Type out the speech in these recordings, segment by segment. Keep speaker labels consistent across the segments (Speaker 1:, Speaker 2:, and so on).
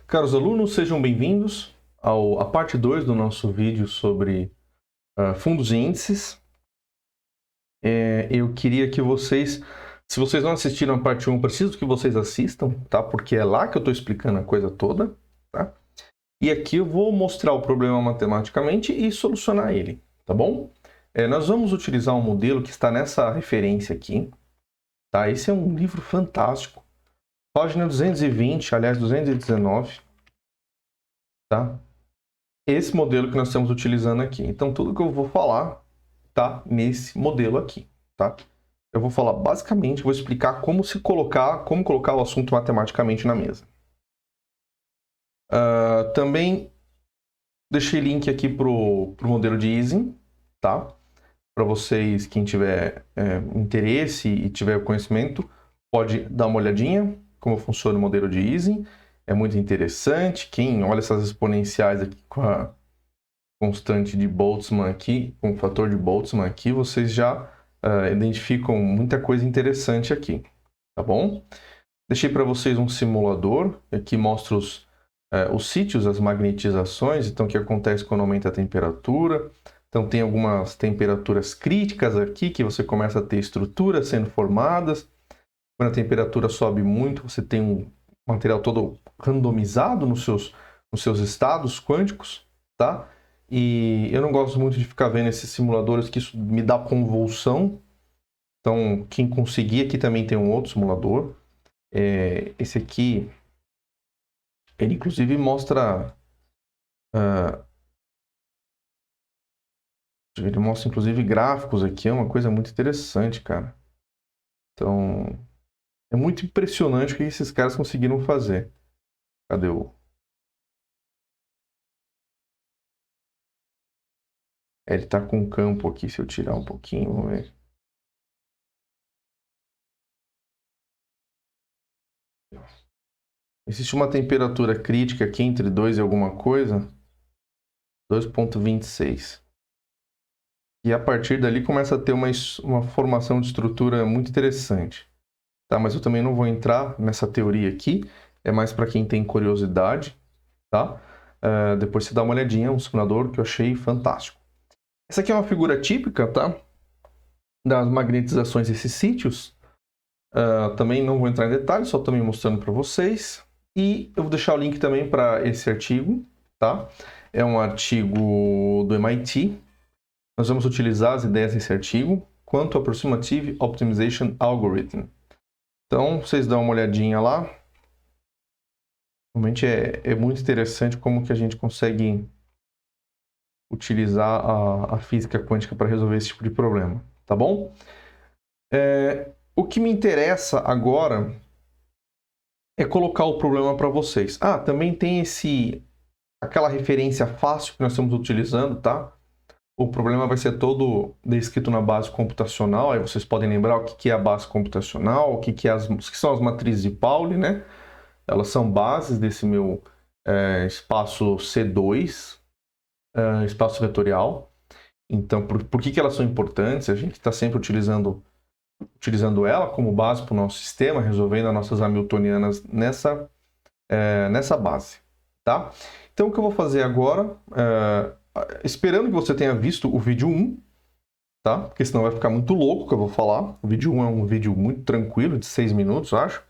Speaker 1: Caros alunos, sejam bem-vindos à parte 2 do nosso vídeo sobre fundos e índices. Eu queria que vocês, se vocês não assistiram a parte 1, preciso que vocês assistam, tá? Porque é lá que eu estou explicando a coisa toda, tá? E aqui eu vou mostrar o problema matematicamente e solucionar ele, tá bom? Nós vamos utilizar um modelo que está nessa referência aqui, tá? Esse é um livro fantástico, página 220, aliás, 219, tá? Esse modelo que nós estamos utilizando aqui. Então, tudo que eu vou falar tá nesse modelo aqui, tá? Eu vou falar basicamente, vou explicar como colocar o assunto matematicamente na mesa. Também deixei link aqui pro modelo de Ising, tá? Para vocês, quem tiver interesse e tiver conhecimento, pode dar uma olhadinha como funciona o modelo de Ising. É muito interessante. Quem olha essas exponenciais aqui com a constante de Boltzmann aqui, com o fator de Boltzmann aqui, vocês já identificam muita coisa interessante aqui, tá bom? Deixei para vocês um simulador, aqui mostra os sítios, as magnetizações, então o que acontece quando aumenta a temperatura. Então tem algumas temperaturas críticas aqui, que você começa a ter estruturas sendo formadas. Quando a temperatura sobe muito, você tem um material todo randomizado nos seus estados quânticos, tá? E eu não gosto muito de ficar vendo esses simuladores, que isso me dá convulsão. Então, quem conseguir, aqui também tem um outro simulador. Esse aqui, ele inclusive mostra... ele mostra inclusive gráficos aqui, é uma coisa muito interessante, cara. Então, é muito impressionante o que esses caras conseguiram fazer. Cadê o... ele tá com um campo aqui, se eu tirar um pouquinho, vamos ver. Existe uma temperatura crítica aqui entre 2 e alguma coisa, 2,26. E a partir dali começa a ter uma formação de estrutura muito interessante. Tá? Mas eu também não vou entrar nessa teoria aqui, é mais para quem tem curiosidade. Tá? Depois você dá uma olhadinha, um simulador que eu achei fantástico. Essa aqui é uma figura típica, tá? Das magnetizações desses sítios. Também não vou entrar em detalhes, só também mostrando para vocês. E eu vou deixar o link também para esse artigo, tá? É um artigo do MIT. Nós vamos utilizar as ideias desse artigo, Quantum Approximative Optimization Algorithm. Então, vocês dão uma olhadinha lá. Realmente é muito interessante como que a gente consegue utilizar a física quântica para resolver esse tipo de problema, tá bom? O que me interessa agora é colocar o problema para vocês. Também tem aquela referência fácil que nós estamos utilizando, tá? O problema vai ser todo descrito na base computacional. Aí vocês podem lembrar o que é a base computacional, o que são as matrizes de Pauli, né? Elas são bases desse meu espaço C2, espaço vetorial. Então, por que elas são importantes? A gente está sempre utilizando ela como base para o nosso sistema, resolvendo as nossas hamiltonianas nessa base, tá? Então, o que eu vou fazer agora, esperando que você tenha visto o vídeo 1, tá? Porque senão vai ficar muito louco o que eu vou falar. O vídeo 1 é um vídeo muito tranquilo, de 6 minutos, eu acho.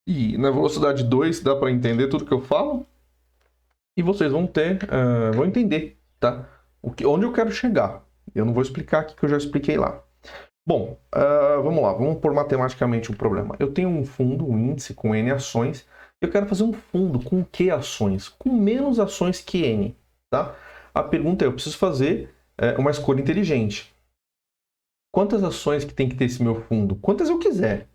Speaker 1: E na velocidade 2 dá para entender tudo que eu falo. E vocês vão entender, tá? Onde eu quero chegar. Eu não vou explicar aqui que eu já expliquei lá. Bom, vamos lá, vamos pôr matematicamente um problema. Eu tenho um fundo, um índice com N ações. Eu quero fazer um fundo com que ações? Com menos ações que N, tá? A pergunta é, eu preciso fazer uma escolha inteligente. Quantas ações que tem que ter esse meu fundo? Quantas eu quiser,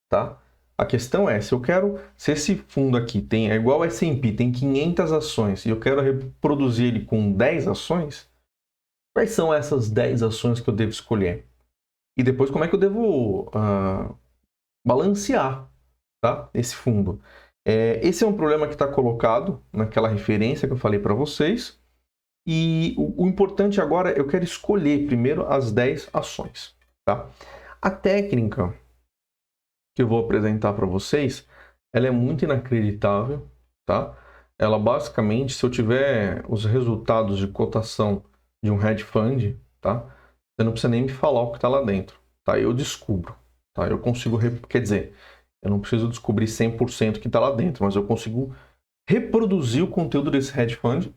Speaker 1: tá? A questão é, se esse fundo aqui é igual ao S&P, tem 500 ações, e eu quero reproduzir ele com 10 ações, quais são essas 10 ações que eu devo escolher? E depois, como é que eu devo balancear, tá, esse fundo? Esse é um problema que está colocado naquela referência que eu falei para vocês. E o importante agora, eu quero escolher primeiro as 10 ações. Tá? A técnica que eu vou apresentar para vocês, ela é muito inacreditável. tá? Ela basicamente, se eu tiver os resultados de cotação de um hedge fund, tá? Você não precisa nem me falar o que está lá dentro, tá? Eu descubro, tá? Eu consigo, quer dizer, eu não preciso descobrir 100% o que está lá dentro, mas eu consigo reproduzir o conteúdo desse hedge fund se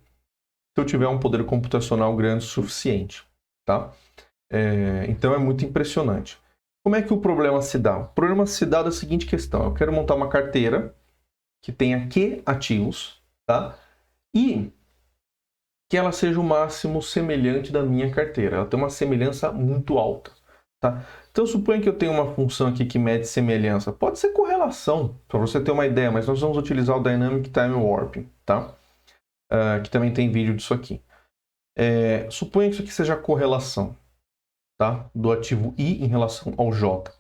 Speaker 1: eu tiver um poder computacional grande o suficiente, tá? Então é muito impressionante. Como é que o problema se dá? O problema se dá da seguinte questão: eu quero montar uma carteira que tenha Q ativos, tá? E que ela seja o máximo semelhante da minha carteira. Ela tem uma semelhança muito alta, tá? Então suponha que eu tenho uma função aqui que mede semelhança. Pode ser correlação, para você ter uma ideia, mas nós vamos utilizar o Dynamic Time Warping, tá? Que também tem vídeo disso aqui. Suponha que isso aqui seja correlação, tá? Do ativo I em relação ao J.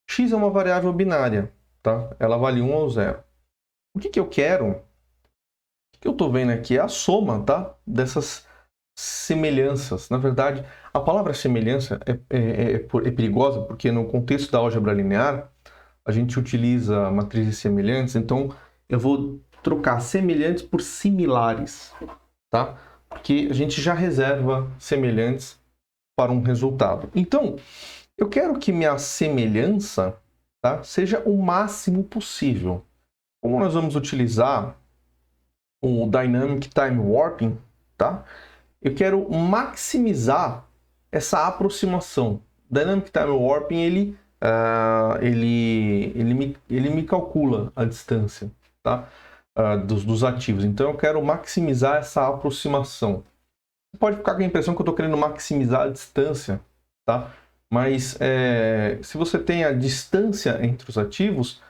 Speaker 1: X é uma variável binária, tá? Ela vale 1 ou 0. O que eu quero, o que eu estou vendo aqui é a soma, tá? Dessas semelhanças. Na verdade, a palavra semelhança é perigosa porque no contexto da álgebra linear, a gente utiliza matrizes semelhantes, então eu vou trocar semelhantes por similares, tá? Porque a gente já reserva semelhantes para um resultado. Então, eu quero que minha semelhança, tá, seja o máximo possível. Como nós vamos utilizar o Dynamic Time Warping, tá? Eu quero maximizar essa aproximação. O Dynamic Time Warping ele me calcula a distância, tá? Dos ativos. Então eu quero maximizar essa aproximação. Pode ficar com a impressão que eu estou querendo maximizar a distância, tá? Mas se você tem a distância entre os ativos,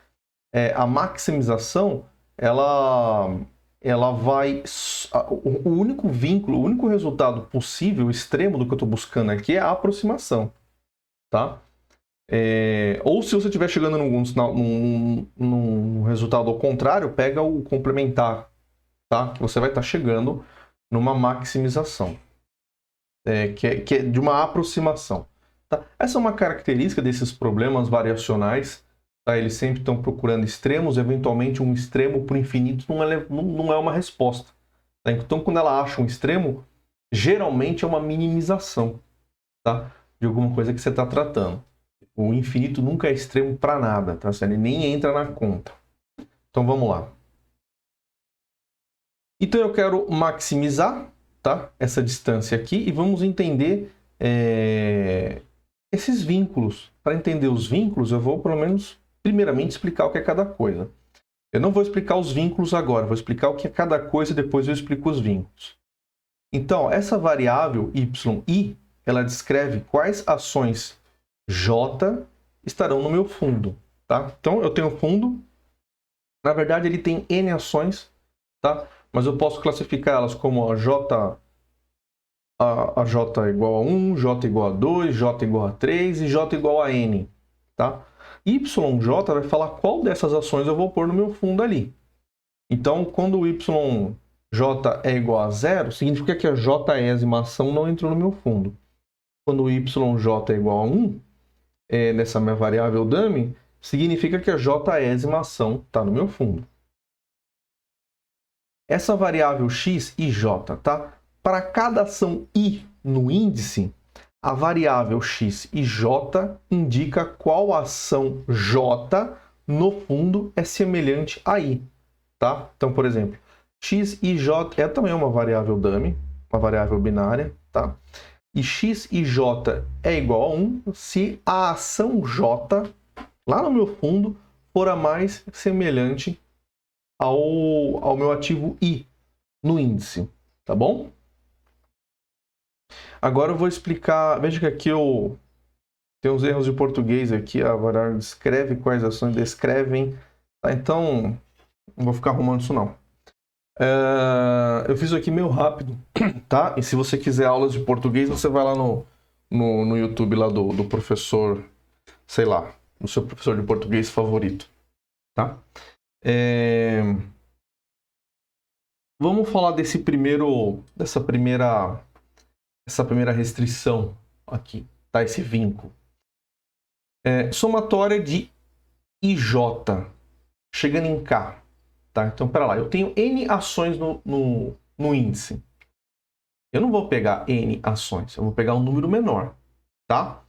Speaker 1: a maximização ela vai... O único vínculo, o único resultado possível, extremo do que eu estou buscando aqui é a aproximação, tá? Ou se você estiver chegando num resultado ao contrário, pega o complementar, tá? Que você vai estar chegando numa maximização, que é de uma aproximação. Tá? Essa é uma característica desses problemas variacionais. Tá? Eles sempre estão procurando extremos, eventualmente um extremo por infinito não é uma resposta. Tá? Então, quando ela acha um extremo, geralmente é uma minimização, tá? De alguma coisa que você está tratando. O infinito nunca é extremo para nada, tá? Ele nem entra na conta. Então, vamos lá. Então, eu quero maximizar, tá, essa distância aqui e vamos entender esses vínculos. Para entender os vínculos, eu vou, pelo menos, primeiramente explicar o que é cada coisa. Eu não vou explicar os vínculos agora, vou explicar o que é cada coisa e depois eu explico os vínculos. Então, essa variável yi, ela descreve quais ações J estarão no meu fundo, tá? Então, eu tenho fundo, na verdade ele tem N ações, tá? Mas eu posso classificar elas como a J igual a 1, J igual a 2, J igual a 3 e J igual a N, tá? YJ vai falar qual dessas ações eu vou pôr no meu fundo ali. Então, quando o YJ é igual a 0, significa que a Jésima ação não entrou no meu fundo. Quando o YJ é igual a 1, nessa minha variável dummy, significa que a Jésima ação está no meu fundo. Essa variável x e j, tá? Para cada ação i no índice, a variável x e j indica qual ação j no fundo é semelhante a i, tá? Então, por exemplo, x e j é também uma variável dummy, uma variável binária, tá? E x e j é igual a 1 se a ação j, lá no meu fundo, for a mais semelhante ao meu ativo i no índice, tá bom? Agora eu vou explicar, veja que aqui tem uns erros de português aqui, a variável descreve quais ações descrevem, tá? Então não vou ficar arrumando isso não. Eu fiz aqui meio rápido, tá? E se você quiser aulas de português, você vai lá no YouTube lá do professor, sei lá, do seu professor de português favorito, tá? Vamos falar dessa primeira restrição aqui, tá? Esse vínculo. Somatória de IJ chegando em K, Tá? Então, pera lá, eu tenho N ações no índice. Eu não vou pegar N ações, eu vou pegar um número menor, tá?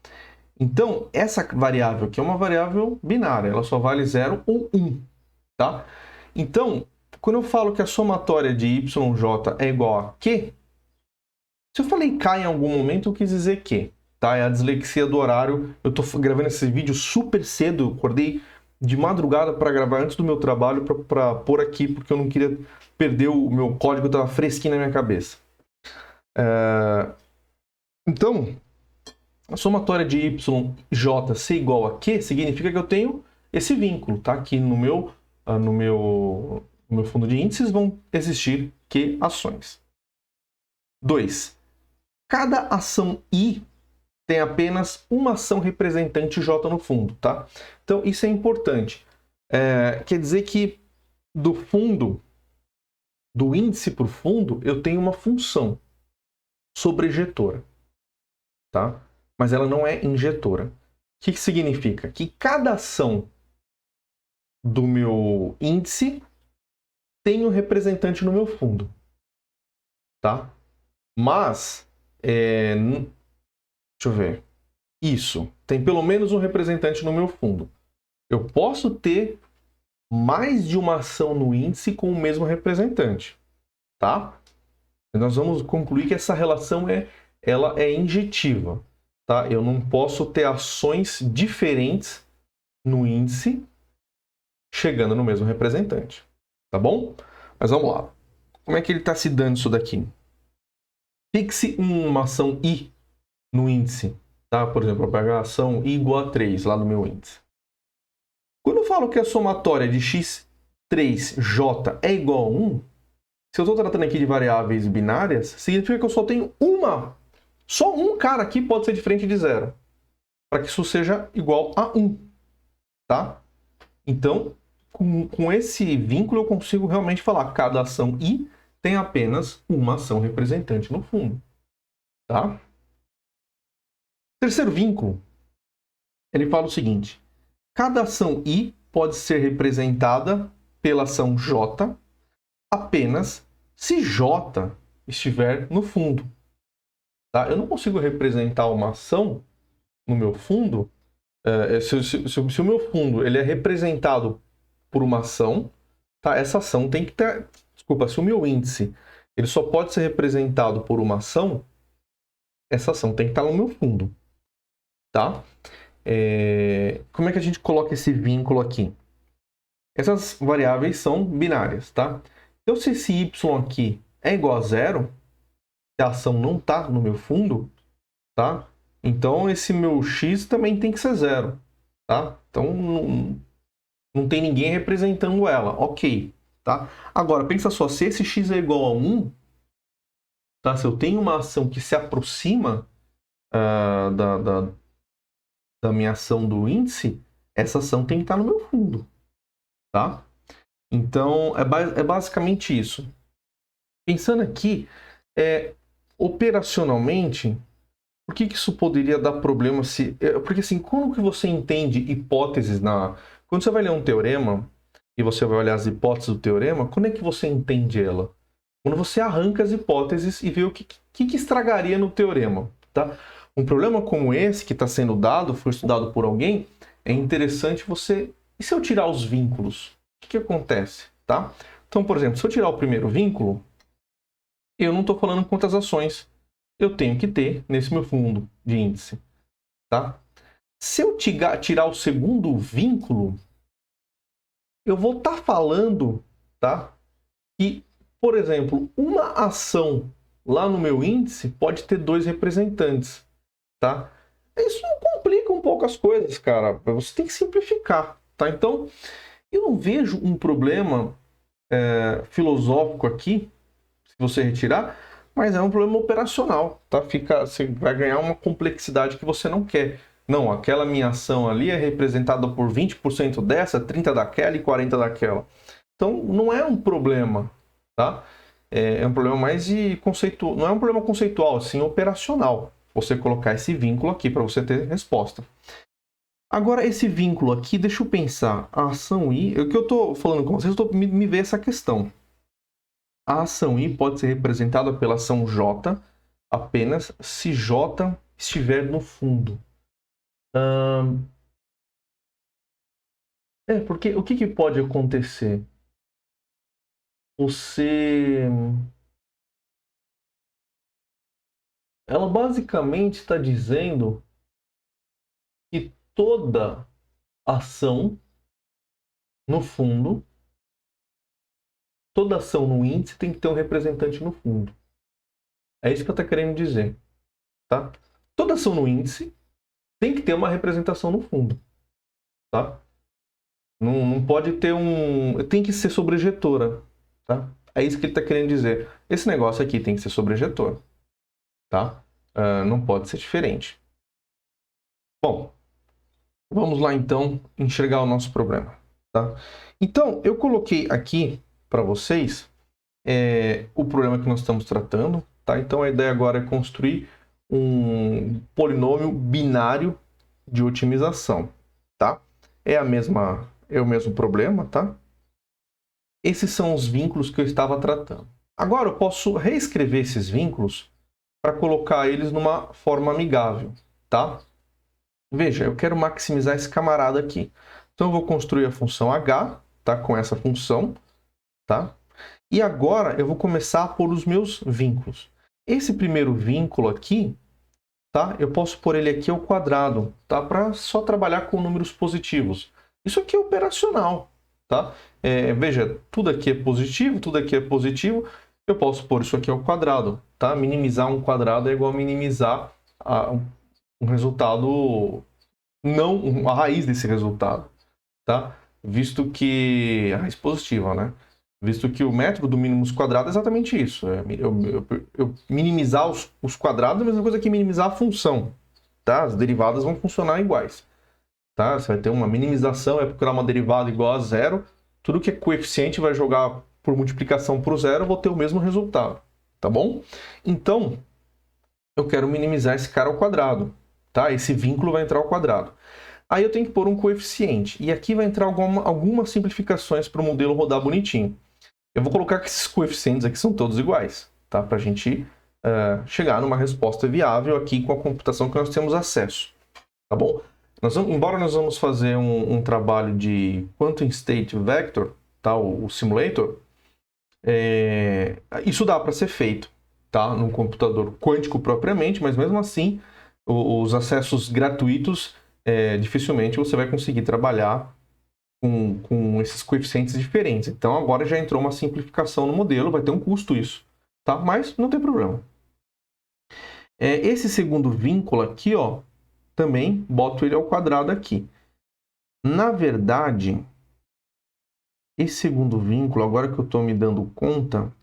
Speaker 1: Então, essa variável aqui é uma variável binária, ela só vale 0 ou 1, tá? Então, quando eu falo que a somatória de YJ é igual a Q, se eu falei K em algum momento, eu quis dizer Q, tá? É a dislexia do horário. Eu tô gravando esse vídeo super cedo, eu acordei de madrugada para gravar antes do meu trabalho para pôr aqui, porque eu não queria perder o meu código, estava fresquinho na minha cabeça. Então, a somatória de YJ ser igual a Q significa que eu tenho esse vínculo, tá? Que no meu fundo de índices vão existir Q ações. 2. Cada ação I tem apenas uma ação representante J no fundo, tá? Então, isso é importante. Quer dizer que do índice para o fundo, eu tenho uma função sobrejetora, tá? Mas ela não é injetora. O que significa? Que cada ação do meu índice tem um representante no meu fundo, tá? Mas, deixa eu ver. Isso, tem pelo menos um representante no meu fundo. Eu posso ter mais de uma ação no índice com o mesmo representante, tá? Nós vamos concluir que essa relação ela é injetiva, tá? Eu não posso ter ações diferentes no índice chegando no mesmo representante, tá bom? Mas vamos lá. Como é que ele está se dando isso daqui? Fixe uma ação I no índice, tá? Por exemplo, eu pego a ação I igual a 3 lá no meu índice. Quando eu falo que a somatória de x3j é igual a 1, se eu estou tratando aqui de variáveis binárias, significa que eu só tenho só um cara aqui pode ser diferente de 0, para que isso seja igual a 1, tá? Então, com esse vínculo eu consigo realmente falar que cada ação I tem apenas uma ação representante no fundo, tá? Terceiro vínculo, ele fala o seguinte: cada ação I pode ser representada pela ação J apenas se J estiver no fundo. Tá? Eu não consigo representar uma ação no meu fundo, se o meu fundo ele é representado por uma ação, tá? Essa ação tem que ter... Desculpa, se o meu índice ele só pode ser representado por uma ação, essa ação tem que estar no meu fundo. Tá? Como é que a gente coloca esse vínculo aqui? Essas variáveis são binárias, tá? Então, se esse y aqui é igual a 0, se a ação não está no meu fundo, tá? Então, esse meu x também tem que ser 0, tá? Então, não tem ninguém representando ela, ok, tá? Agora, pensa só, se esse x é igual a 1, tá? Se eu tenho uma ação que se aproxima da minha ação do índice, essa ação tem que estar no meu fundo, tá? Então, é basicamente isso. Pensando aqui, operacionalmente, por que isso poderia dar problema se... Porque assim, como que você entende hipóteses Quando você vai ler um teorema, e você vai olhar as hipóteses do teorema, quando é que você entende ela? Quando você arranca as hipóteses e vê o que estragaria no teorema, tá? Um problema como esse, que está sendo dado, foi estudado por alguém, é interessante você... E se eu tirar os vínculos? O que acontece, tá? Então, por exemplo, se eu tirar o primeiro vínculo, eu não estou falando quantas ações eu tenho que ter nesse meu fundo de índice, tá? Se eu tirar o segundo vínculo, eu vou estar falando, tá? Que, por exemplo, uma ação lá no meu índice pode ter 2 representantes, tá? Isso complica um pouco as coisas, cara. Você tem que simplificar, tá? Então, eu não vejo um problema filosófico aqui, se você retirar, mas é um problema operacional, tá? Você vai ganhar uma complexidade que você não quer. Não, aquela minha ação ali é representada por 20% dessa, 30% daquela e 40% daquela. Então, não é um problema, tá? É um problema mais de conceito... Não é um problema conceitual, sim operacional. Você colocar esse vínculo aqui para você ter resposta. Agora, esse vínculo aqui, deixa eu pensar. A ação I, o que eu estou falando com vocês, eu estou me ver essa questão. A ação I pode ser representada pela ação J apenas se J estiver no fundo. Porque o que pode acontecer? Ela basicamente está dizendo que toda ação no fundo, toda ação no índice tem que ter um representante no fundo. É isso que ela está querendo dizer, tá? Toda ação no índice tem que ter uma representação no fundo, tá? Não pode ter tem que ser sobrejetora, tá? É isso que ele está querendo dizer. Esse negócio aqui tem que ser sobrejetor, tá? Não pode ser diferente. Bom, vamos lá então enxergar o nosso problema, tá? Então, eu coloquei aqui para vocês o problema que nós estamos tratando, tá? Então, a ideia agora é construir um polinômio binário de otimização, tá? É o mesmo problema, tá? Esses são os vínculos que eu estava tratando. Agora eu posso reescrever esses vínculos para colocar eles numa forma amigável, tá? Veja, eu quero maximizar esse camarada aqui. Então eu vou construir a função h, tá? Com essa função, tá? E agora eu vou começar a pôr os meus vínculos. Esse primeiro vínculo aqui, tá? Eu posso pôr ele aqui ao quadrado, tá? Para só trabalhar com números positivos. Isso aqui é operacional, tá? Veja, tudo aqui é positivo, tudo aqui é positivo. Eu posso pôr isso aqui ao quadrado, tá? Minimizar um quadrado é igual a minimizar um resultado, não a raiz desse resultado, tá? Visto que a raiz positiva, né? Visto que o método do mínimos quadrado é exatamente isso. Eu minimizar os quadrados é a mesma coisa que minimizar a função, tá? As derivadas vão funcionar iguais, tá? Você vai ter uma minimização, é procurar uma derivada igual a zero. Tudo que é coeficiente vai jogar por multiplicação por zero, eu vou ter o mesmo resultado, tá bom? Então, eu quero minimizar esse cara ao quadrado, tá? Esse vínculo vai entrar ao quadrado. Aí eu tenho que pôr um coeficiente. E aqui vai entrar algumas simplificações para o modelo rodar bonitinho. Eu vou colocar que esses coeficientes aqui são todos iguais, tá? Para a gente chegar numa resposta viável aqui com a computação que nós temos acesso, tá bom? Embora nós vamos fazer um trabalho de Quantum State Vector, tá? O simulator, isso dá para ser feito, tá? No computador quântico propriamente, mas mesmo assim, os acessos gratuitos, dificilmente você vai conseguir trabalhar com esses coeficientes diferentes. Então agora já entrou uma simplificação no modelo, vai ter um custo isso, tá? Mas não tem problema. Esse segundo vínculo aqui, ó, também boto ele ao quadrado aqui. Na verdade, esse segundo vínculo, agora que eu estou me dando conta,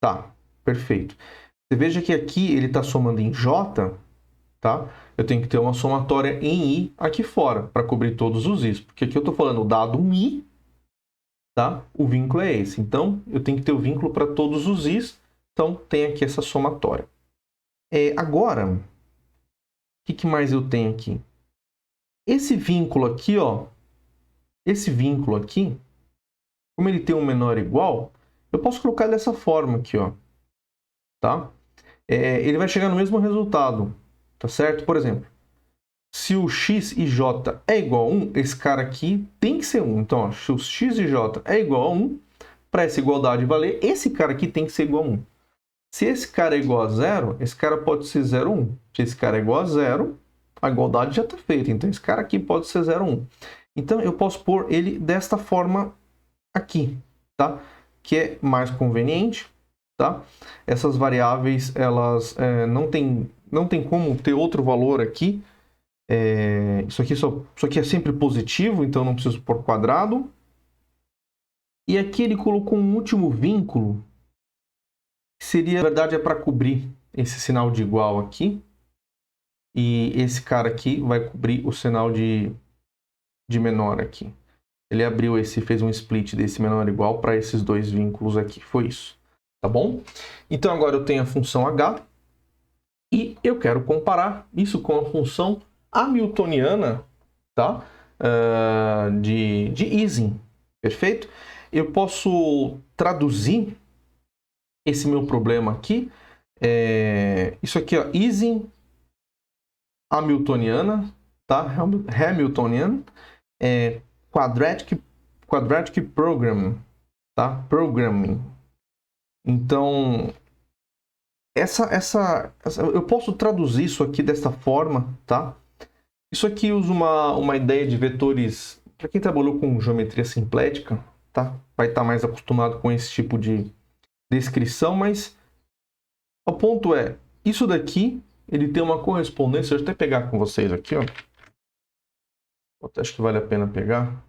Speaker 1: tá, perfeito. Você veja que aqui ele está somando em J, tá? Eu tenho que ter uma somatória em I aqui fora, para cobrir todos os Is. Porque aqui eu estou falando, dado um I, tá? O vínculo é esse. Então, eu tenho que ter o vínculo para todos os Is. Então, tem aqui essa somatória. Agora, o que mais eu tenho aqui? Esse vínculo aqui, ó. Esse vínculo aqui, como ele tem um menor igual, eu posso colocar dessa forma aqui, ó. Tá? Ele vai chegar no mesmo resultado. Tá certo? Por exemplo, se o x e j é igual a 1, esse cara aqui tem que ser 1. Então, ó, se o x e j é igual a 1, para essa igualdade valer, esse cara aqui tem que ser igual a 1. Se esse cara é igual a 0, esse cara pode ser 0, 1. Se esse cara é igual a 0, a igualdade já está feita. Então, esse cara aqui pode ser 0, 1. Então, eu posso pôr ele desta forma aqui, tá? Que é mais conveniente, tá? Essas variáveis, elas não tem como ter outro valor aqui. Isso aqui é sempre positivo, então não preciso pôr quadrado. E aqui ele colocou um último vínculo, que seria, na verdade, para cobrir esse sinal de igual aqui. E esse cara aqui vai cobrir o sinal de menor aqui. Ele fez um split desse menor igual para esses dois vínculos aqui. Foi isso, tá bom? Então agora eu tenho a função h. E eu quero comparar isso com a função hamiltoniana, tá? De Ising, perfeito? Eu posso traduzir esse meu problema aqui. Isso aqui, ó, Ising hamiltoniana, tá? Hamiltonian, quadratic program, tá? Programming. Então, eu posso traduzir isso aqui dessa forma, tá? Isso aqui usa uma ideia de vetores, para quem trabalhou com geometria simplética, tá? Vai estar mais acostumado com esse tipo de descrição, mas o ponto é, isso daqui, ele tem uma correspondência, deixa eu até pegar com vocês aqui, ó. Acho que vale a pena pegar.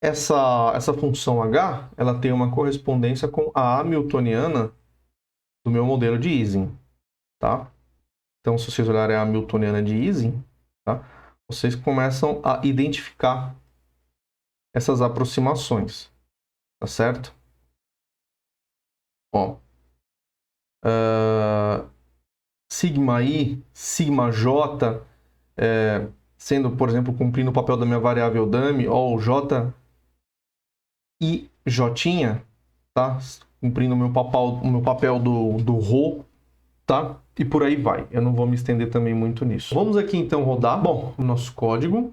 Speaker 1: Essa função h, ela tem uma correspondência com a hamiltoniana do meu modelo de Ising, tá? Então, se vocês olharem a hamiltoniana de Ising, tá? Vocês começam a identificar essas aproximações, tá certo? Ó, sigma i, sigma j, sendo, por exemplo, cumprindo o papel da minha variável dummy, ó, o j e j, tá? Cumprindo o meu papel do rho, tá? E por aí vai. Eu não vou me estender também muito nisso. Vamos aqui então rodar, bom, o nosso código.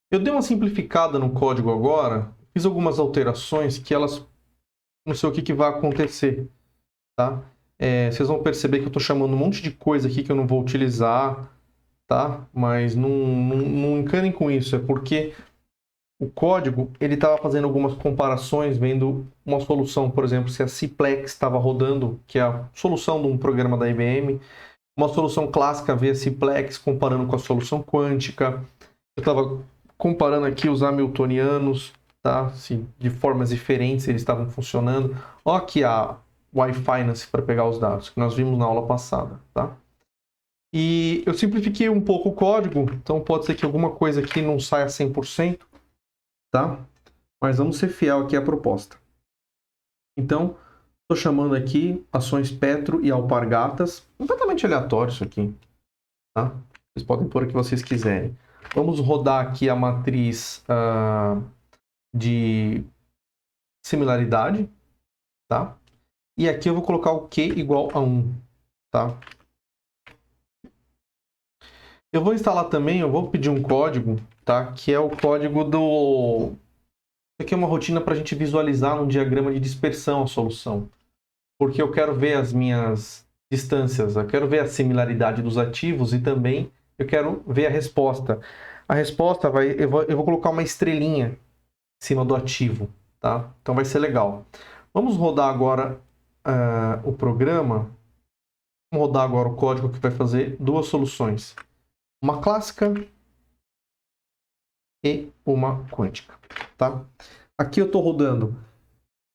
Speaker 1: Eu dei uma simplificada no código agora, fiz algumas alterações que elas, não sei o que vai acontecer, tá? Vocês vão perceber que eu estou chamando um monte de coisa aqui que eu não vou utilizar, tá? Mas não encanem com isso, é porque o código, ele estava fazendo algumas comparações, vendo uma solução, por exemplo, se a Ciplex estava rodando, que é a solução de um programa da IBM, uma solução clássica, ver a Ciplex comparando com a solução quântica. Eu estava comparando aqui os hamiltonianos, tá? Se de formas diferentes eles estavam funcionando. Olha aqui a Y-Finance para pegar os dados, que nós vimos na aula passada, tá? E eu simplifiquei um pouco o código, então pode ser que alguma coisa aqui não saia 100%, tá? Mas vamos ser fiel aqui à proposta. Então, estou chamando aqui ações Petro e Alpargatas, completamente aleatório isso aqui, tá? Vocês podem pôr o que vocês quiserem. Vamos rodar aqui a matriz de similaridade, tá? E aqui eu vou colocar o Q igual a 1, tá? Eu vou instalar também, eu vou pedir um código, tá? Que é o código do... Isso aqui é uma rotina para a gente visualizar num diagrama de dispersão a solução. Porque eu quero ver as minhas distâncias, eu quero ver a similaridade dos ativos e também eu quero ver a resposta. A resposta eu vou colocar uma estrelinha em cima do ativo, tá? Então vai ser legal. Vamos rodar agora o programa. Vamos rodar agora o código que vai fazer duas soluções. Uma clássica e uma quântica, tá? Aqui eu estou rodando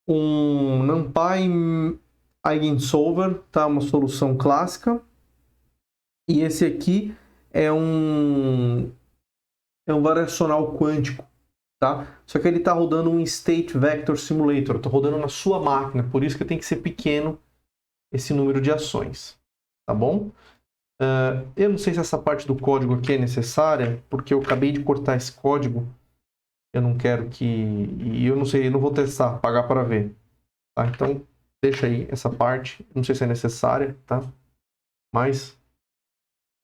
Speaker 1: um NumPy Eigensolver, tá? Uma solução clássica. E esse aqui é um variacional quântico, tá? Só que ele está rodando um State Vector Simulator. Estou rodando na sua máquina, por isso que tem que ser pequeno esse número de ações, tá bom? Eu não sei se essa parte do código aqui é necessária, porque eu acabei de cortar esse código. Eu não quero que... E eu não sei, eu não vou testar, pagar para ver. Tá? Então, deixa aí essa parte. Não sei se é necessária, tá? Mas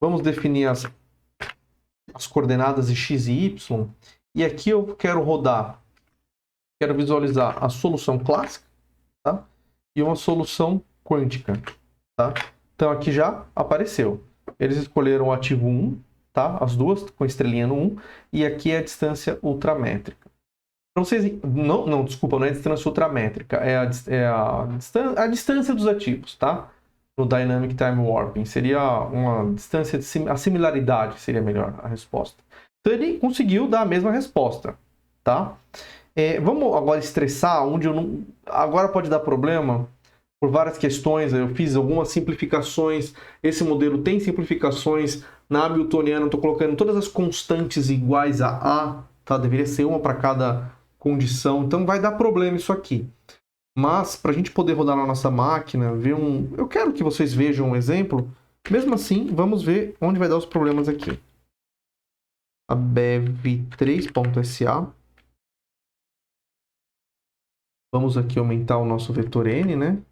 Speaker 1: vamos definir as coordenadas de x e y. E aqui eu quero rodar, quero visualizar a solução clássica, tá? E uma solução quântica, tá? Então aqui já apareceu. Eles escolheram o ativo 1, tá? As duas com estrelinha no 1. E aqui é a distância ultramétrica. Não sei, não, desculpa, não é a distância ultramétrica. É a distância dos ativos, tá? No Dynamic Time Warping. Seria uma distância, a similaridade seria melhor a resposta. Então ele conseguiu dar a mesma resposta, tá? Vamos agora estressar, onde eu não... Agora pode dar problema por várias questões, eu fiz algumas simplificações, esse modelo tem simplificações, na hamiltoniana eu estou colocando todas as constantes iguais a A, tá? Deveria ser uma para cada condição, então vai dar problema isso aqui. Mas, para a gente poder rodar na nossa máquina, ver um... Eu quero que vocês vejam um exemplo. Mesmo assim, vamos ver onde vai dar os problemas aqui. A bev3.sa. Vamos aqui aumentar o nosso vetor N, né?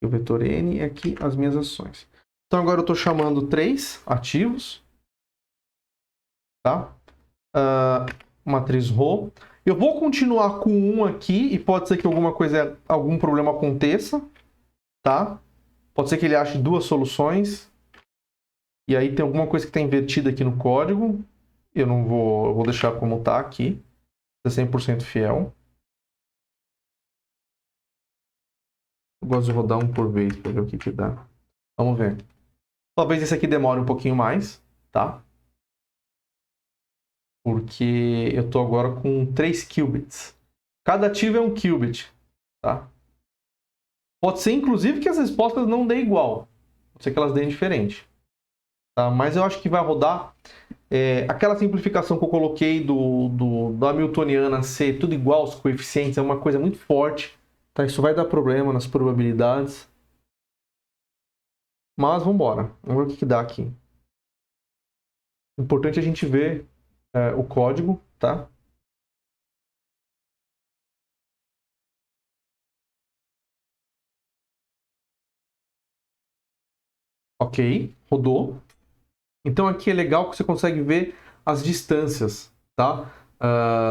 Speaker 1: O vetor N e aqui as minhas ações. Então, agora eu estou chamando 3 ativos. Tá? Matriz Rho. Eu vou continuar com 1 aqui e pode ser que algum problema aconteça. Tá? Pode ser que ele ache 2 soluções. E aí tem alguma coisa que está invertida aqui no código. Eu vou deixar como está aqui. 100% fiel. Eu gosto de rodar um por vez para ver o que dá. Vamos ver. Talvez esse aqui demore um pouquinho mais, tá? Porque eu estou agora com 3 qubits. Cada ativo é um qubit, tá? Pode ser, inclusive, que as respostas não deem igual. Pode ser que elas deem diferente. Tá? Mas eu acho que vai rodar... aquela simplificação que eu coloquei da Hamiltoniana ser tudo igual aos coeficientes é uma coisa muito forte. Tá? Isso vai dar problema nas probabilidades. Mas vamos embora. Vamos ver o que dá aqui. Importante a gente ver o código, tá? Ok, rodou. Então aqui é legal que você consegue ver as distâncias, tá?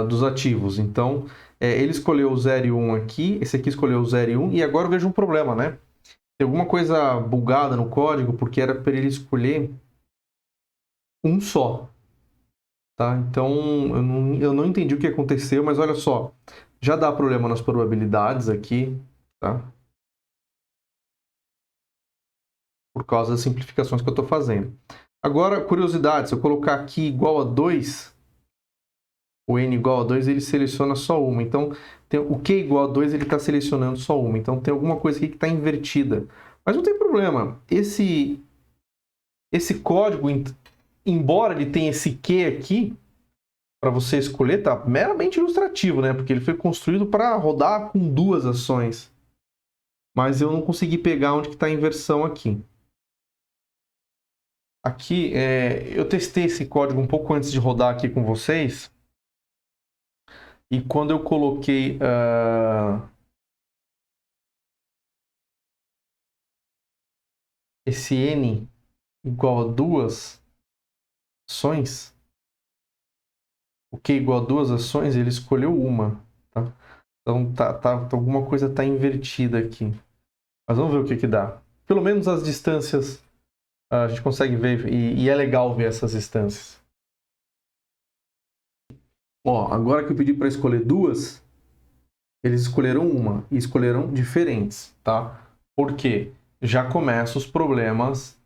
Speaker 1: Dos ativos. Então, ele escolheu o 0 e 1 aqui, esse aqui escolheu o 0 e 1, e agora eu vejo um problema, né? Tem alguma coisa bugada no código, porque era para ele escolher um só. Tá? Então, eu não entendi o que aconteceu, mas olha só. Já dá problema nas probabilidades aqui, tá? Por causa das simplificações que eu estou fazendo. Agora, curiosidade, se eu colocar aqui igual a 2, o n igual a 2, ele seleciona só uma. Então, o q igual a 2, ele está selecionando só uma. Então, tem alguma coisa aqui que está invertida. Mas não tem problema. Esse código, embora ele tenha esse q aqui, para você escolher, tá meramente ilustrativo, né? Porque ele foi construído para rodar com 2 ações. Mas eu não consegui pegar onde que está a inversão aqui. Aqui, eu testei esse código um pouco antes de rodar aqui com vocês. E quando eu coloquei esse n igual a 2 ações, o q igual a 2 ações, ele escolheu uma. Tá? Então, alguma coisa está invertida aqui. Mas vamos ver o que dá. Pelo menos as distâncias a gente consegue ver, e é legal ver essas distâncias. Ó, agora que eu pedi para escolher 2, eles escolheram uma e escolheram diferentes, tá? Por quê? Já começam os problemas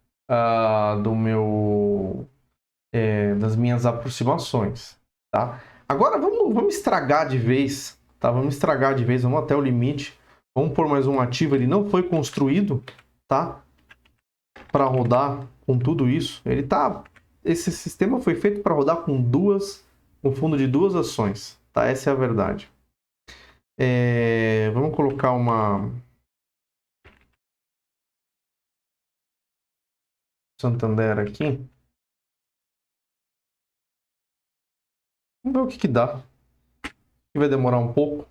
Speaker 1: das minhas aproximações, tá? Agora vamos estragar de vez, tá? Vamos estragar de vez, vamos até o limite. Vamos pôr mais um ativo, ele não foi construído, tá? Para rodar com tudo isso. Esse sistema foi feito para rodar com fundo de 2 ações, tá? Essa é a verdade. Vamos colocar uma Santander aqui. Vamos ver o que dá. Vai demorar um pouco.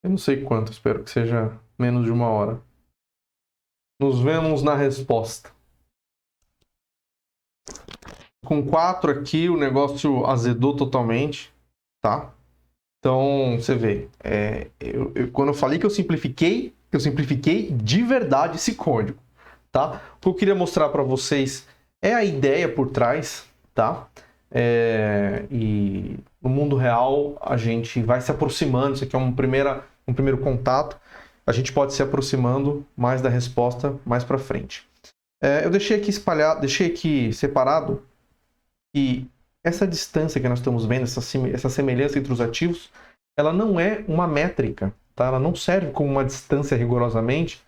Speaker 1: Eu não sei quanto, espero que seja menos de 1 hora. Nos vemos na resposta. Com 4 aqui, o negócio azedou totalmente, tá? Então, você vê, quando eu falei que eu simplifiquei de verdade esse código, tá? O que eu queria mostrar para vocês é a ideia por trás, tá? E no mundo real, a gente vai se aproximando, isso aqui é um primeiro contato, a gente pode se aproximando mais da resposta mais para frente. Eu deixei aqui separado, e essa distância que nós estamos vendo, essa semelhança entre os ativos, ela não é uma métrica, tá? Ela não serve como uma distância rigorosamente,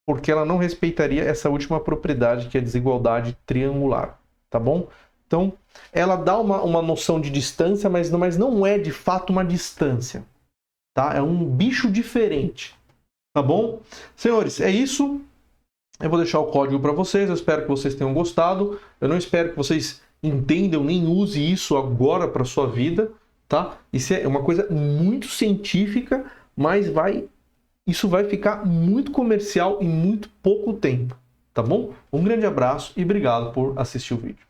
Speaker 1: porque ela não respeitaria essa última propriedade, que é a desigualdade triangular, tá bom? Então, ela dá uma noção de distância, mas não é de fato uma distância. Tá? É um bicho diferente. Tá bom? Senhores, é isso. Eu vou deixar o código para vocês. Eu espero que vocês tenham gostado. Eu não espero que vocês entendam nem use isso agora para sua vida. Tá? Isso é uma coisa muito científica, mas isso vai ficar muito comercial em muito pouco tempo. Tá bom? Um grande abraço e obrigado por assistir o vídeo.